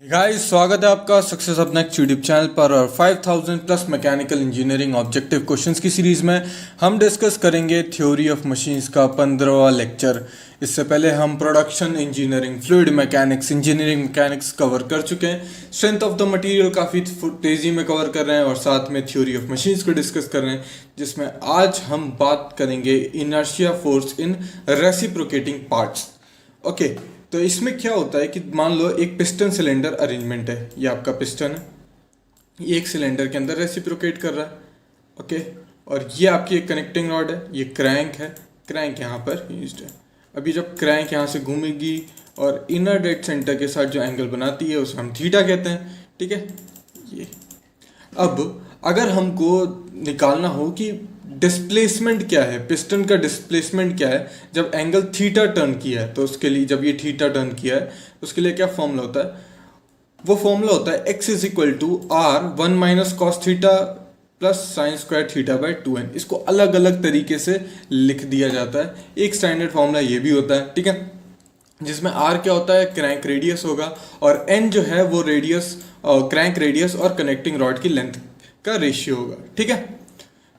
Guys, स्वागत है आपका success of next YouTube channel पर। और 5000 plus mechanical engineering objective questions की सीरीज में हम डिस्कस करेंगे थ्योरी ऑफ मशीन्स का 15वां लेक्चर। इससे पहले हम production engineering, fluid mechanics, engineering mechanics cover कर चुके हैं। स्ट्रेंथ ऑफ द मटेरियल काफ़ी तेज़ी में कवर कर रहे हैं और साथ में थ्योरी ऑफ मशीन्स को डिस्कस कर रहे हैं, जिसमें आज हम बात करेंगे inertia force in reciprocating parts. Okay, तो इसमें क्या होता है कि मान लो एक पिस्टन सिलेंडर अरेंजमेंट है। ये आपका पिस्टन है, ये एक सिलेंडर के अंदर रेसिप्रोकेट कर रहा है। ओके, और ये आपकी एक कनेक्टिंग रॉड है, ये क्रैंक है। क्रैंक यहाँ पर यूज्ड है। अभी जब क्रैंक यहाँ से घूमेगी और इनर डेड सेंटर के साथ जो एंगल बनाती है उसे हम थीटा कहते हैं। ठीक है, ये अब अगर हमको निकालना हो कि डिस्प्लेसमेंट क्या है, पिस्टन का डिस्प्लेसमेंट क्या है जब एंगल थीटा टर्न किया है, तो उसके लिए जब ये थीटा टर्न किया है उसके लिए क्या फॉर्मूला होता है? वो फॉर्मूला होता है x is equal to R 1 minus cos theta plus sine square theta by 2n। इसको अलग अलग तरीके से लिख दिया जाता है। एक स्टैंडर्ड फॉर्मूला ये भी होता है, ठीक है, जिसमें r क्या होता है, क्रैंक रेडियस होगा, और n जो है वो रेडियस, क्रैंक रेडियस और कनेक्टिंग रॉड की लेंथ का रेशियो होगा। ठीक है,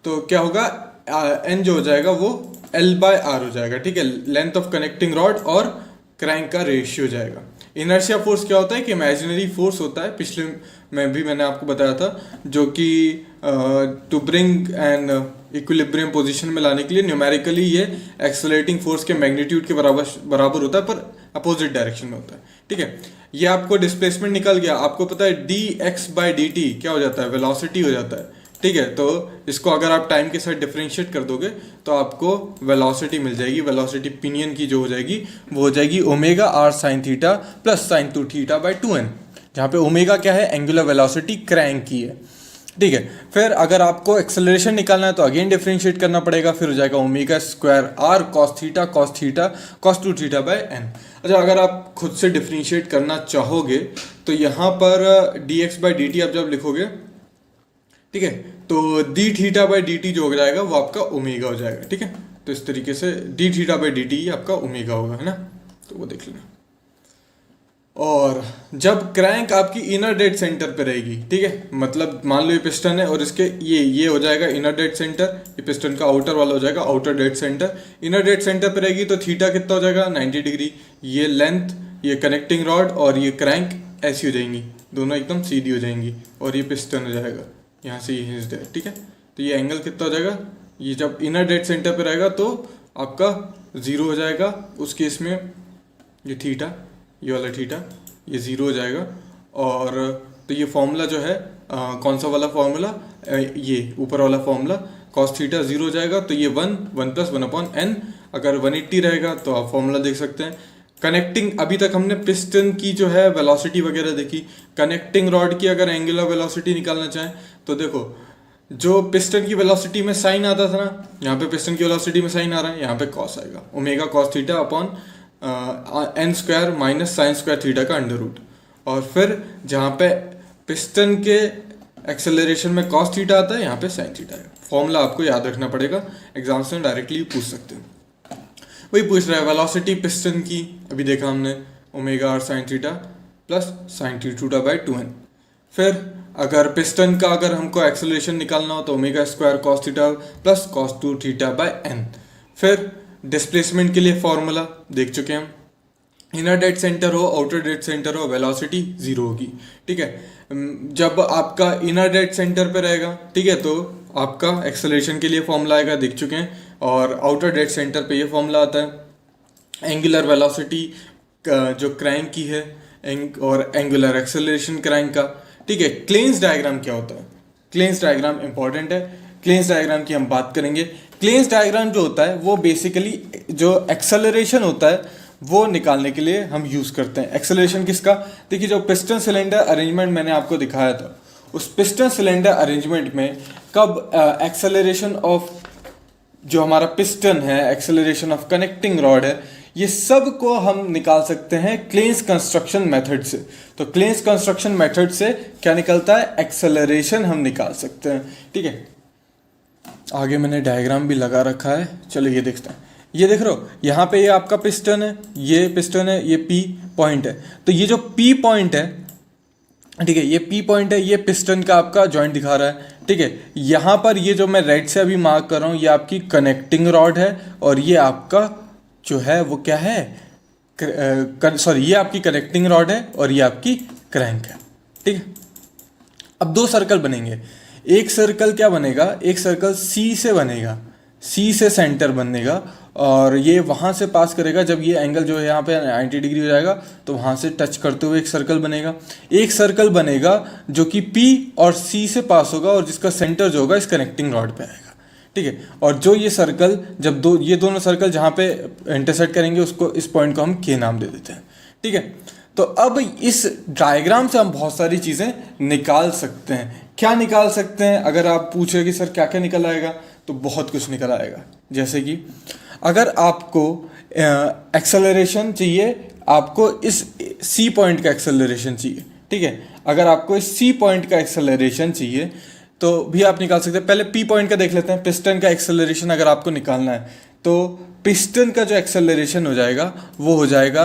तो क्या होगा, n जो हो जाएगा वो L बाय आर हो जाएगा। ठीक है, लेंथ ऑफ कनेक्टिंग रॉड और क्रैंक का रेशियो जाएगा। इनर्शिया फोर्स क्या होता है कि इमेजिनरी फोर्स होता है, पिछले में भी मैंने आपको बताया था, जो कि to bring an equilibrium position में लाने के लिए न्यूमेरिकली ये एक्सेलरेटिंग फोर्स के मैग्नीट्यूड के बराबर होता है, पर अपोजिट डायरेक्शन में होता है। ठीक है, ये आपको डिस्प्लेसमेंट निकल गया। आपको पता है dx बाई dt क्या हो जाता है, वेलोसिटी हो जाता है। ठीक है, तो इसको अगर आप टाइम के साथ डिफरेंशिएट कर दोगे तो आपको वेलोसिटी मिल जाएगी। वेलोसिटी पिनियन की जो हो जाएगी वो हो जाएगी omega R sine theta plus sine 2 theta by 2n, जहाँ पे ओमेगा क्या है, एंगुलर वेलोसिटी क्रैंक की है। ठीक है, फिर अगर आपको एक्सेलरेशन निकालना है तो अगेन डिफरेंशिएट करना पड़ेगा, फिर हो जाएगा omega square R cos theta cos 2 theta by n। अच्छा, अगर आप खुद से डिफरेंशिएट करना चाहोगे तो यहाँ पर dx बाई dt आप जब लिखोगे, ठीक है, तो D theta by D T जो हो जाएगा वो आपका ओमेगा हो जाएगा। ठीक है, तो इस तरीके से D theta by D T आपका ओमेगा होगा, है ना, तो वो देख लेना। और जब क्रैंक आपकी इनर डेड सेंटर पे रहेगी, ठीक है, मतलब मान लो ये पिस्टन है और इसके ये हो जाएगा इनर डेड सेंटर, ये पिस्टन का आउटर वाला हो जाएगा outer dead centre. Inner dead centre पे रहेगी तो थीटा कितना हो जाएगा, 90 डिग्री। ये लेंथ, ये कनेक्टिंग रॉड और ये क्रैंक ऐसी हो जाएंगी, दोनों एकदम सीधी हो जाएंगी, और ये पिस्टन हो जाएगा यहाँ से ये हिंज्ड है। ठीक है, तो ये एंगल कितना हो जाएगा, ये जब इनर डेड सेंटर पे रहेगा तो आपका 0 हो जाएगा। उस केस में ये थीटा, ये वाला थीटा, ये 0 हो जाएगा। और तो ये फॉर्मूला जो है कौन सा वाला फॉर्मूला, ये ऊपर वाला फॉर्मूला, कॉस थीटा 0 हो जाएगा, तो ये 1 प्लस 1 अपॉन n। अगर 180 रहेगा तो आप फॉर्मूला देख सकते हैं। कनेक्टिंग, अभी तक हमने पिस्टन की जो है वेलोसिटी वगैरह देखी। कनेक्टिंग रॉड की अगर एंगुलर वेलोसिटी निकालना चाहें तो देखो, जो पिस्टन की वेलोसिटी में साइन आता था ना, यहाँ पे पिस्टन की वेलोसिटी में साइन आ रहा है, यहाँ पे कॉस आएगा, omega cos theta upon n square minus sign square theta का अंडर रूट। और फिर जहाँ पे पिस्टन के एक्सेलरेशन में कॉस थीटा आता है, यहाँ पे साइन थीटा है। फॉर्मूला आपको याद रखना पड़ेगा, एग्जाम से डायरेक्टली पूछ सकते हैं। वही पूछ रहा है वेलोसिटी पिस्टन की, अभी देखा हमने, omega R sine theta plus sine theta by 2n। फिर अगर पिस्टन का अगर हमको एक्सेलरेशन निकालना हो तो omega square cos theta plus cos 2 theta by n। फिर डिस्प्लेसमेंट के लिए फॉर्मूला देख चुके हैं हम, इनर डेड सेंटर हो आउटर डेड सेंटर हो वेलोसिटी 0 होगी। ठीक है, जब आपका इनर डेड सेंटर पे रहेगा, ठीक है, तो आपका एक्सेलरेशन के लिए फॉर्मूला आएगा, देख चुके हैं। और आउटर डेड सेंटर पे ये फॉर्मूला आता है, एंगुलर वेलोसिटी जो क्रैंक की है और एंगुलर एक्सेलरेशन क्रैंक का। ठीक है, क्लेंस डायग्राम क्या होता है, क्लेंस डायग्राम इंपॉर्टेंट है, क्लेंस डायग्राम की हम बात करेंगे। क्लेंस डायग्राम जो होता है वो बेसिकली जो एक्सेलरेशन होता है वो निकालने के लिए हम यूज़ करते हैं। एक्सेलरेशन किसका, देखिए, जो पिस्टन सिलेंडर अरेंजमेंट मैंने आपको दिखाया था, उस पिस्टन सिलेंडर अरेंजमेंट में कब एक्सेलरेशन ऑफ जो हमारा पिस्टन है, एक्सेलरेशन ऑफ कनेक्टिंग रॉड है, ये सब को हम निकाल सकते हैं क्लेंस कंस्ट्रक्शन मेथड से। तो क्लेंस कंस्ट्रक्शन मेथड से क्या निकलता है, एक्सेलरेशन हम निकाल सकते हैं। ठीक है, आगे मैंने डायग्राम भी लगा रखा है, चलो ये देखते हैं। ये देख रहे हो, यहाँ पे ये आपका पिस्टन है, ये पिस्टन है, ये P पॉइंट है। तो ये जो P पॉइंट है, ठीक है, ये पी पॉइंट है, ये पिस्टन का आपका जॉइंट दिखा रहा है। ठीक है, यहाँ पर ये जो मैं रेड से अभी मार्क कर रहा हूँ ये आपकी कनेक्टिंग रॉड है, और ये आपका जो है वो क्या है, सॉरी ये आपकी कनेक्टिंग रॉड है और ये आपकी क्रैंक है। ठीक है, अब दो सर्कल बनेंगे। एक सर्कल क्या बनेगा, एक सर्कल सी से बनेगा, सी से सेंटर बनेगा, और ये वहाँ से पास करेगा। जब ये एंगल जो है यहाँ पे 90 डिग्री हो जाएगा तो वहाँ से टच करते हुए एक सर्कल बनेगा। एक सर्कल बनेगा जो कि पी और सी से पास होगा और जिसका सेंटर जो होगा इस कनेक्टिंग रॉड पे आएगा। ठीक है, और जो ये सर्कल जब ये दोनों सर्कल जहाँ पे इंटरसेक्ट करेंगे उसको, इस पॉइंट को हम के नाम दे देते हैं। ठीक है, तो अब इस डायग्राम से हम बहुत सारी चीज़ें निकाल सकते हैं। क्या निकाल सकते हैं, अगर आप पूछे कि सर क्या क्या निकल आएगा, तो बहुत कुछ निकल आएगा। जैसे कि अगर आपको एक्सेलरेशन चाहिए, आपको इस सी पॉइंट का एक्सेलरेशन चाहिए। ठीक है, अगर आपको इस सी पॉइंट का एक्सेलरेशन चाहिए तो भी आप निकाल सकते हैं। पहले पी पॉइंट का देख लेते हैं। पिस्टन का एक्सेलरेशन अगर आपको निकालना है तो पिस्टन का जो एक्सेलरेशन हो जाएगा वो हो जाएगा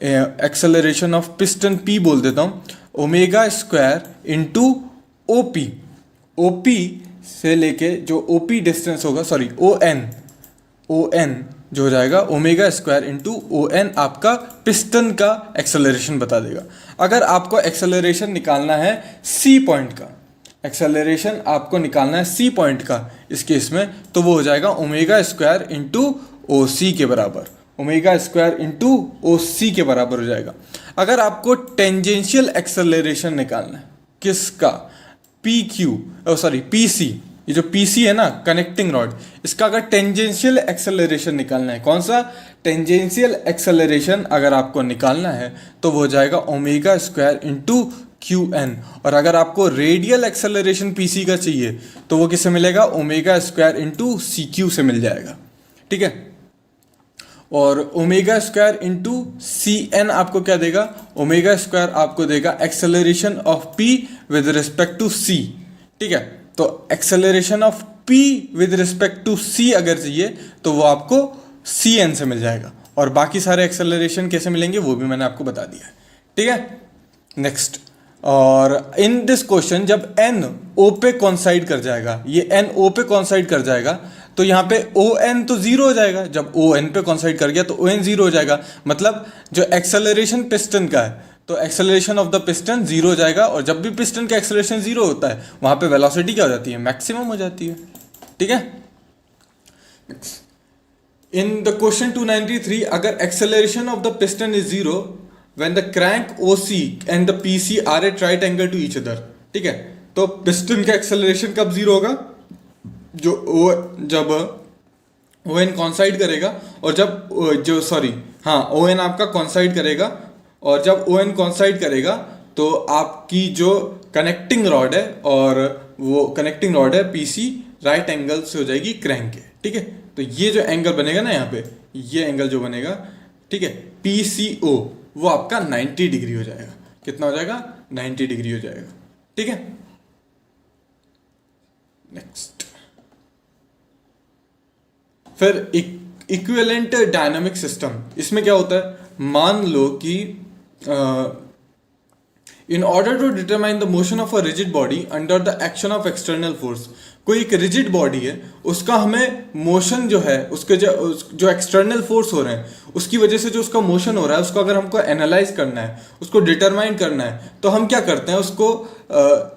एक्सेलरेशन ऑफ पिस्टन पी बोल देता हूँ, omega square into O P. O P से लेके जो ओ पी डिस्टेंस होगा, सॉरी ओ एन जो हो जाएगा omega square into O N, आपका पिस्टन का एक्सेलरेशन बता देगा। अगर आपको एक्सेलरेशन निकालना है सी पॉइंट का, एक्सेलरेशन आपको निकालना है सी पॉइंट का इस केस में, तो वो हो जाएगा ओमेगा स्क्वायर इंटू ओ सी के बराबर, ओमेगा स्क्वायर इंटू ओ सी के बराबर हो जाएगा। अगर आपको टेंजेंशियल एक्सेलरेशन निकालना है किसका, P Q, sorry P C, ये जो पी सी है ना कनेक्टिंग रॉड, इसका अगर टेंजेंशियल एक्सेलरेशन निकालना है, कौन सा टेंजेंशियल एक्सेलरेशन अगर आपको निकालना है तो वो हो जाएगा omega square into Q N. और अगर आपको रेडियल एक्सेलरेशन पी सी का चाहिए तो वो किससे मिलेगा, omega square into C Q से मिल जाएगा। ठीक है, और omega square into C N आपको क्या देगा, ओमेगा स्क्वायर आपको देगा acceleration of P with respect to C. ठीक है, तो acceleration of P with respect to C अगर चाहिए तो वो आपको सी एन से मिल जाएगा, और बाकी सारे एक्सेलरेशन कैसे मिलेंगे वो भी मैंने आपको बता दिया है। ठीक है, नेक्स्ट, और इन दिस क्वेश्चन जब एन ओ पे कॉन्साइड कर जाएगा, ये एन ओ पे कॉन्साइड कर जाएगा तो यहाँ पे ओ एन तो जीरो हो जाएगा। जब ओ एन पे कॉन्साइड कर गया तो ओ एन जीरो हो जाएगा, मतलब जो एक्सेलरेशन पिस्टन का है तो acceleration of the piston zero हो जाएगा, और जब भी पिस्टन का एक्सेलरेशन जीरो होता है वहाँ पे वेलोसिटी क्या हो जाती है, मैक्सिमम हो जाती है। ठीक है, इन द क्वेश्चन 293 अगर acceleration of the piston is zero when the crank OC and the PC are at right angle to each other। ठीक है, तो पिस्टन का एक्सेलरेशन कब जीरो होगा, जब ओ एन कॉन्साइड करेगा, और जब जो सॉरी हाँ ओ एन आपका कॉन्साइड करेगा, और जब ओ एन कॉन्साइड करेगा तो आपकी जो कनेक्टिंग रॉड है, और वो कनेक्टिंग रॉड है पीसी राइट एंगल से हो जाएगी क्रैंक के। ठीक है, तो ये जो एंगल बनेगा ना यहाँ पे, ये एंगल जो बनेगा, ठीक है, PCO, वो आपका 90 डिग्री हो जाएगा। कितना हो जाएगा, 90 डिग्री हो जाएगा। ठीक है, नेक्स्ट, फिर इक्विवेलेंट डायनामिक सिस्टम, इसमें क्या होता है, मान लो कि in order to determine the motion of a rigid body under the action of external force, कोई एक रिजिड बॉडी है, उसका हमें मोशन जो है, उसके जो एक्सटर्नल फोर्स हो रहे हैं उसकी वजह से जो उसका मोशन हो रहा है उसको अगर हमको एनालाइज करना है, उसको डिटरमाइन करना है, तो हम क्या करते हैं, उसको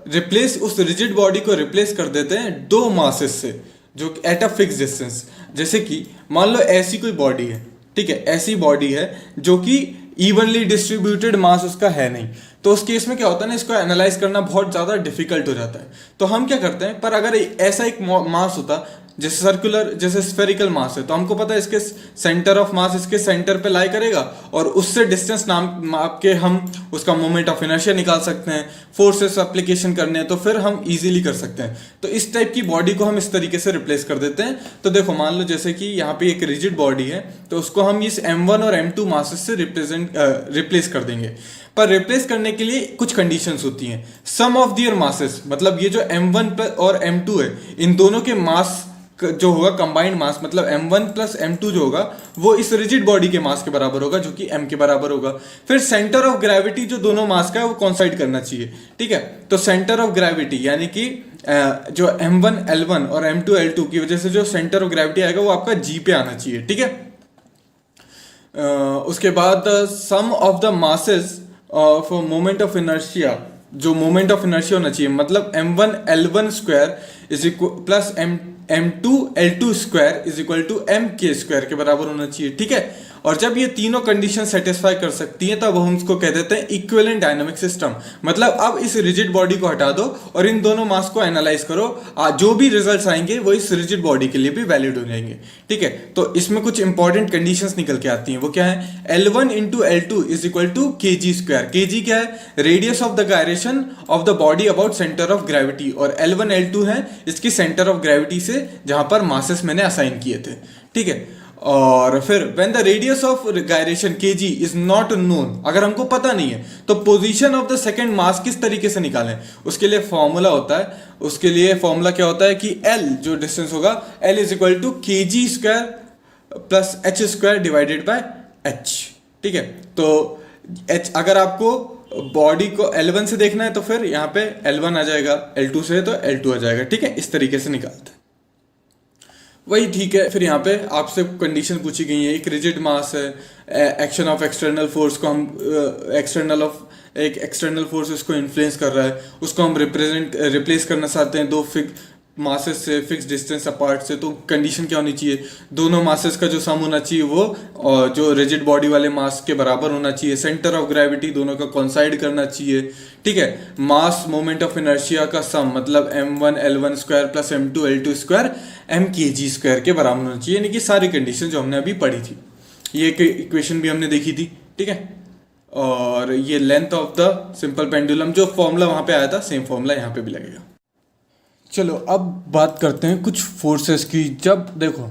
रिप्लेस, उस रिजिड बॉडी को रिप्लेस कर देते हैं दो मासेस से जो एट अ फिक्स डिस्टेंस। जैसे कि मान लो ऐसी कोई बॉडी है, ठीक है, ऐसी बॉडी है जो कि इवनली डिस्ट्रीब्यूटेड मास उसका है नहीं, तो उस केस में क्या होता है ना, इसको एनालाइज करना बहुत ज़्यादा डिफिकल्ट हो जाता है। तो हम क्या करते हैं, पर अगर ऐसा एक मास होता जैसे सर्कुलर, जैसे स्फेरिकल मास है, तो हमको पता है इसके सेंटर ऑफ मास इसके सेंटर पे लाई करेगा, और उससे डिस्टेंस नाप के हम उसका मोमेंट ऑफ इनर्शिया निकाल सकते हैं, फोर्सेस एप्लीकेशन करने हैं तो फिर हम इजीली कर सकते हैं। तो इस टाइप की बॉडी को हम इस तरीके से रिप्लेस कर देते हैं। तो देखो मान लो जैसे कि यहाँ पे एक रिजिड बॉडी है, तो उसको हम इस M1 और M2 मासेस से रिप्लेस कर देंगे। पर रिप्लेस करने के लिए कुछ कंडीशंस होती हैं। सम ऑफ दियर मासेस, मतलब ये जो M1 और M2 है, इन दोनों के मास जो होगा कंबाइंड मास, मतलब m1 प्लस m2 जो होगा वो इस रिजिड बॉडी के मास के बराबर होगा, जो कि m के बराबर होगा। फिर सेंटर ऑफ ग्रेविटी जो दोनों मास का है वो कॉन्साइड करना चाहिए, ठीक है। तो सेंटर ऑफ ग्रेविटी यानी कि जो m1 l1 और m2 l2 की वजह से जो सेंटर ऑफ ग्रेविटी आएगा वो आपका g पे आना चाहिए, ठीक है। उसके बाद sum of the masses of moment of inertia, जो मोमेंट ऑफ इनर्शिया होना चाहिए, मतलब m1 l1 square is equal plus m2 l2 square is equal to mk square के बराबर होना चाहिए, ठीक है। और जब ये तीनों कंडीशन सेटिस्फाई कर सकती हैं तब हम उसको कह देते हैं इक्विवेलेंट डायनामिक सिस्टम। मतलब अब इस रिजिड बॉडी को हटा दो और इन दोनों मास को एनालाइज करो, जो भी रिजल्ट्स आएंगे वो इस रिजिड बॉडी के लिए भी वैलिड हो जाएंगे, ठीक है। तो इसमें कुछ इंपॉर्टेंट कंडीशंस निकल के आती हैं, वो क्या है, L1 into L2 is equal to kg square. kg क्या है, radius of the gyration of the body about centre of gravity, और L1 L2 है इसकी सेंटर ऑफ ग्रेविटी से जहां पर मासेस मैंने असाइन किए थे, ठीक है। और फिर when the radius of gyration kg is not known, अगर हमको पता नहीं है तो पोजीशन ऑफ द सेकंड मास किस तरीके से निकालें, उसके लिए फॉर्मूला होता है। उसके लिए फॉर्मूला क्या होता है कि L जो डिस्टेंस होगा L is equal to kg square plus h square divided by h, ठीक है। तो h अगर आपको बॉडी को L1 से देखना है तो फिर यहाँ पे L1 आ जाएगा, L2 से तो L2 आ जाएगा, ठीक है। इस तरीके से निकालते हैं, वही ठीक है। फिर यहाँ पे आपसे कंडीशन पूछी गई है, एक रिजिड मास है, एक्शन ऑफ एक्सटर्नल फोर्स को हम एक एक्सटर्नल फोर्स उसको इन्फ्लुएंस कर रहा है, उसको हम रिप्लेस करना चाहते हैं दो मासेस से फिक्स डिस्टेंस अपार्ट से। तो कंडीशन क्या होनी चाहिए, दोनों मासेस का जो सम होना चाहिए वो जो रिजिड बॉडी वाले मास के बराबर होना चाहिए, सेंटर ऑफ ग्रेविटी दोनों का कॉन्साइड करना चाहिए, ठीक है। मास मोमेंट ऑफ इनर्शिया का सम मतलब m1 l1 square plus m2 l2 square mkg square के बराबर होना चाहिए, यानी कि सारी कंडीशन जो हमने अभी पढ़ी थी। ये इक्वेशन भी हमने देखी थी, ठीक है। और ये length of the simple pendulum, जो फॉर्मूला वहां पे आया था सेम फॉर्मूला यहाँ पे भी लगेगा। चलो अब बात करते हैं कुछ फोर्सेस की। जब देखो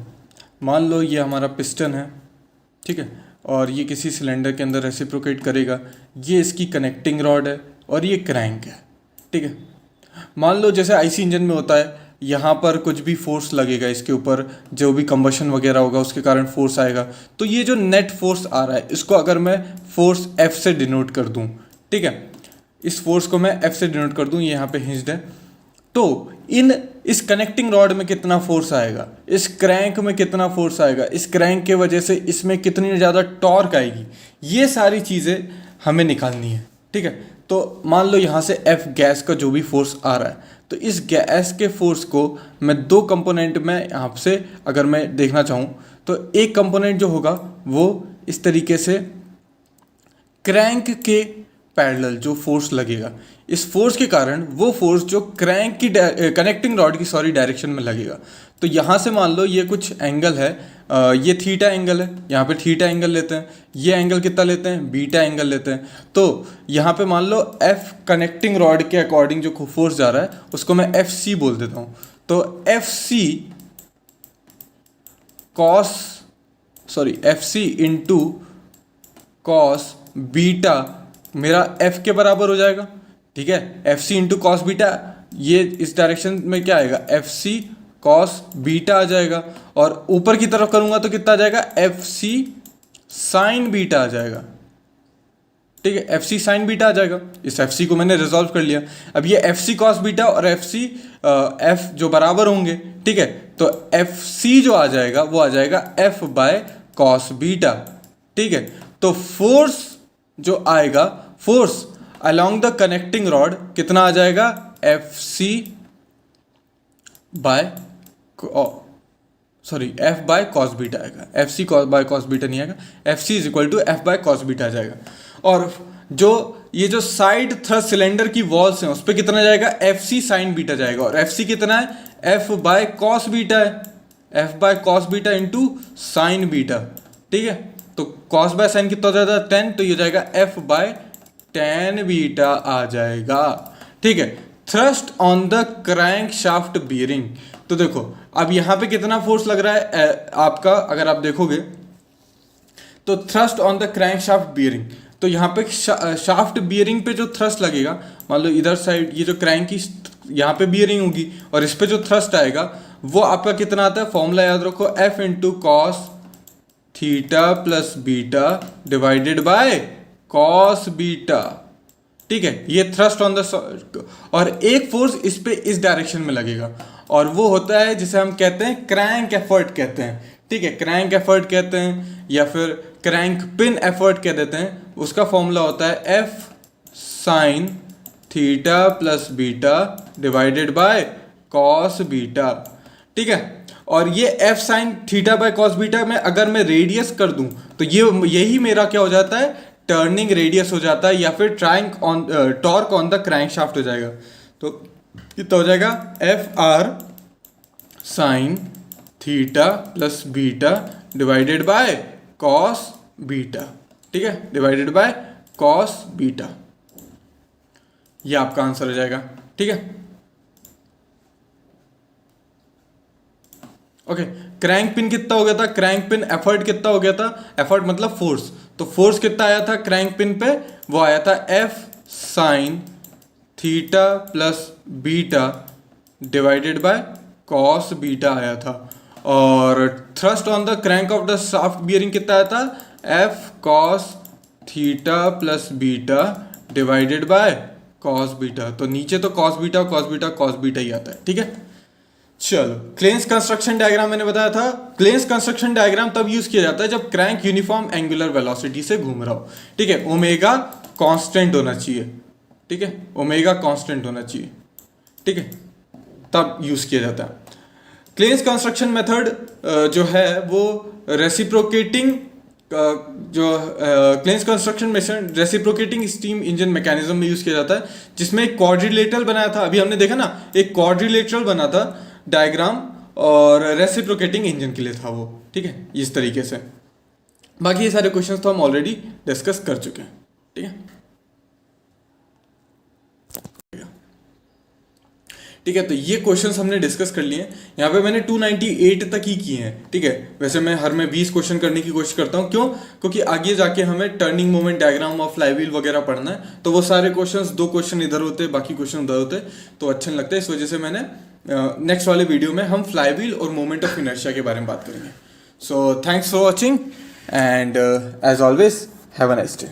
मान लो ये हमारा पिस्टन है, ठीक है, और ये किसी सिलेंडर के अंदर रेसिप्रोकेट करेगा, ये इसकी कनेक्टिंग रॉड है और ये क्रैंक है, ठीक है। मान लो जैसे आईसी इंजन में होता है, यहाँ पर कुछ भी फोर्स लगेगा इसके ऊपर, जो भी कंबशन वगैरह होगा उसके कारण फोर्स आएगा, तो ये जो नेट फोर्स आ रहा है इसको अगर मैं फोर्स F से डिनोट कर दूँ, ठीक है, इस फोर्स को मैं F से डिनोट कर दूँ, ये यहाँ पे हिंज्ड है, तो इस कनेक्टिंग रॉड में कितना फोर्स आएगा, इस क्रैंक में कितना फोर्स आएगा, इस क्रैंक के वजह से इसमें कितनी ज़्यादा टॉर्क आएगी, ये सारी चीज़ें हमें निकालनी है, ठीक है। तो मान लो यहाँ से F गैस का जो भी फोर्स आ रहा है, तो इस गैस के फोर्स को मैं दो कंपोनेंट में यहाँ से अगर मैं देखना चाहूँ तो एक कंपोनेंट जो होगा वो इस तरीके से क्रैंक के पैरेलल जो फोर्स लगेगा, इस फोर्स के कारण वो फोर्स जो क्रैंक की कनेक्टिंग रॉड की डायरेक्शन में लगेगा। तो यहाँ से मान लो ये कुछ एंगल है, ये थीटा एंगल है, यहाँ पे थीटा एंगल लेते हैं, ये एंगल कितना लेते हैं, बीटा एंगल लेते हैं। तो यहाँ पे मान लो F कनेक्टिंग रॉड के अकॉर्डिंग जो फोर्स जा रहा है उसको मैं FC बोल देता हूँ। तो FC इंटू कॉस बीटा मेरा F के बराबर हो जाएगा, ठीक है। FC इंटू कॉस बीटा, ये इस डायरेक्शन में क्या आएगा, FC कॉस बीटा आ जाएगा, और ऊपर की तरफ करूंगा तो कितना आ जाएगा, FC साइन बीटा आ जाएगा, ठीक है। FC साइन बीटा आ जाएगा, इस FC को मैंने रिजॉल्व कर लिया। अब ये FC कॉस बीटा और F जो बराबर होंगे, ठीक है, तो FC जो आ जाएगा वो आ जाएगा F बाय कॉस बीटा, ठीक है। तो फोर्स जो आएगा, force along the connecting rod कितना आ जाएगा, FC by F by cos beta आएगा, FC बाय कॉस बीटा नहीं आएगा, FC is equal to F by cos beta आ जाएगा। और ये जो साइड थ्रस्ट सिलेंडर की वॉल्स हैं उस पर कितना जाएगा, FC साइन बीटा जाएगा, और FC कितना है, F बाय कॉस बीटा है, F by cos beta into sine beta, ठीक है। तो कॉस बाय साइन कितना हो जाएगा, 10, तो ये जाएगा F बाय tan बीटा आ जाएगा, ठीक है। Thrust on the crank shaft bearing, तो देखो अब यहाँ पे कितना फोर्स लग रहा है आपका, अगर आप देखोगे तो thrust on the crank shaft bearing, तो यहाँ पे शाफ्ट बियरिंग पे जो थ्रस्ट लगेगा, मान लो इधर साइड ये जो क्रैंक की यहाँ पे बियरिंग होगी और इस पे जो थ्रस्ट आएगा वो आपका कितना आता है, फॉर्मूला याद रखो, F into cos theta plus beta divided by cos beta. ठीक है, ये थ्रस्ट ऑन द, और एक फोर्स इस पे इस डायरेक्शन में लगेगा और वो होता है जिसे हम कहते हैं क्रैंक एफर्ट कहते हैं। ठीक है, क्रैंक एफर्ट कहते हैं या फिर क्रैंक पिन एफर्ट कह देते हैं। उसका फॉर्मूला होता है F sine theta plus beta divided by cos beta. ठीक है, और ये F sine theta by cos beta में अगर मैं रेडियस कर दूं तो यही मेरा क्या हो जाता है, टर्निंग रेडियस हो जाता है या फिर torque on the crank shaft हो जाएगा। तो कितना हो जाएगा, F R sine theta plus beta divided by cos beta. ठीक है, डिवाइडेड बाय कॉस बीटा, ये आपका आंसर हो जाएगा। ठीक है, ओके। क्रैंक पिन कितना हो गया था, क्रैंक पिन एफर्ट कितना हो गया था, एफर्ट मतलब फोर्स, तो फोर्स कितना आया था क्रैंक पिन पे, वो आया था F sine theta plus beta divided by cos beta आया था। और thrust on the crank of the shaft bearing कितना आया था, F cos theta plus beta divided by cos beta. तो नीचे तो cos beta cos beta cos beta ही आता है। ठीक है, चलो क्लेंस कंस्ट्रक्शन डायग्राम मैंने बताया था। क्लेंस कंस्ट्रक्शन डायग्राम तब यूज किया जाता है जब क्रैंक यूनिफॉर्म एंगुलर वेलोसिटी से घूम रहा हो। ठीक है, ओमेगा कांस्टेंट होना चाहिए। ठीक है, ओमेगा कांस्टेंट होना चाहिए। ठीक है, तब यूज किया जाता है। क्लेंस कंस्ट्रक्शन मेथड जो है वो reciprocating cleanse construction method reciprocating steam engine mechanism में यूज किया जाता है, जिसमें एक क्वाड्रिलेटरल बनाया था। अभी हमने देखा ना, एक क्वाड्रिलेटरल बना था डायग्राम और रेसिप्रोकेटिंग इंजन के लिए था वो। ठीक है, इस तरीके से। बाकी ये सारे क्वेश्चंस तो हम ऑलरेडी डिस्कस कर चुके हैं। ठीक है, ठीक है, तो ये क्वेश्चंस हमने डिस्कस कर लिए। यहाँ पे मैंने 298 तक ही किए हैं। ठीक है, वैसे मैं हर में 20 क्वेश्चन करने की कोशिश करता हूँ। क्यों? क्योंकि आगे जाके हमें टर्निंग मोमेंट डायग्राम और फ्लाईव्हील वगैरह पढ़ना है, तो वो सारे क्वेश्चंस 2 क्वेश्चन इधर होते हैं, बाकी क्वेश्चन उधर होते हैं, तो अच्छा नहीं लगता है। इस वजह से मैंने नेक्स्ट वाले वीडियो में हम फ्लाईव्हील और मोमेंट ऑफ इनर्शिया के बारे में बात करेंगे। So thanks for watching and as always have a nice day.